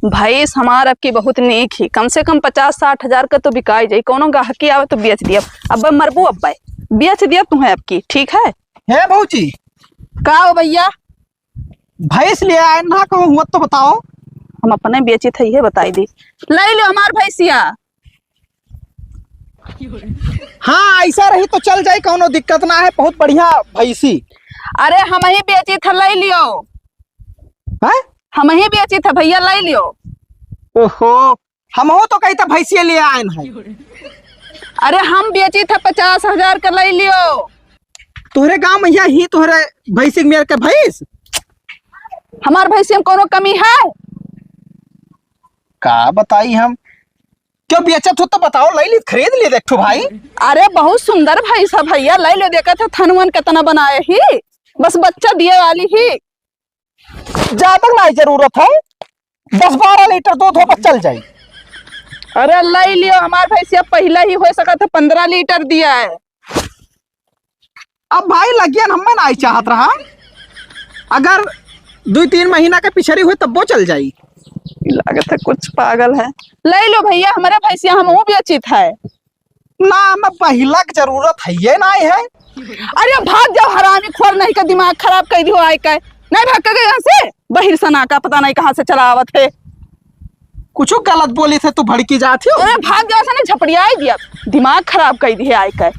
भैंस हमार अब की बहुत नेक ही, कम से कम 50-60 हजार का तो बिकाई जाये। कोनो गाहकी आवे तो बेच दिया। अब मरबू अब बेच दिया तुम्हें अब की, ठीक है। है बहूजी का हो भैया? भैंस ले आए ना कहूँ हुआ तो बताओ। हम अपने बेची थे ये बताई दी। ले लो हमार भैंसिया। हाँ ऐसा रही तो चल जाए, कोनो दिक्कत ना है, बहुत बढ़िया भैंसी। अरे हम ही बेची था, ले लियो। है हम ही बेची था भैया, ले लियो। ओहो, हम हो तो कही था भैंसिया ले आए हैं। अरे हम बेची था 50 हजार का, ले लियो। तोहरे गांव में ही तोहरे भैंसी मेरे के भैंस। हमार भैंसी में कोनो कमी है? का बताई हम, क्यों बेचत हो तो बताओ, ले ली खरीद ले देखो भाई। अरे बहुत सुंदर भैंस है भैया, ले लो। देखा था थनवन कितना बनाए ही, बस बच्चा दिए वाली ही। ज्यादा नहीं जरूरत है, 10-12 लीटर दूध हो चल जाए। अरे ले लियो, हमार भैंसिया पहले ही हो सका था 15 लीटर दिया है। अब भाई लगियन हमें नहीं चाहत रहा, अगर 2-3 महीना के पिछड़ी हुई तब वो चल जाई। लागत है कुछ पागल है। ले लो भैया, हमारा भैंसिया हम वो बेचित है ना, मैं पहिला की जरूरत है ये नहीं है। अरे भाग जाओ हरामी खोर, नहीं का दिमाग खराब कर दियो। आय का नहीं भाग कर यहाँ से, बहिर सना का पता नहीं कहाँ से चला आवत है। कुछ गलत बोली थे तो भड़की जाती हो। अरे भाग जाओ से, झपड़िया दिया, दिमाग खराब कर दिया। आय का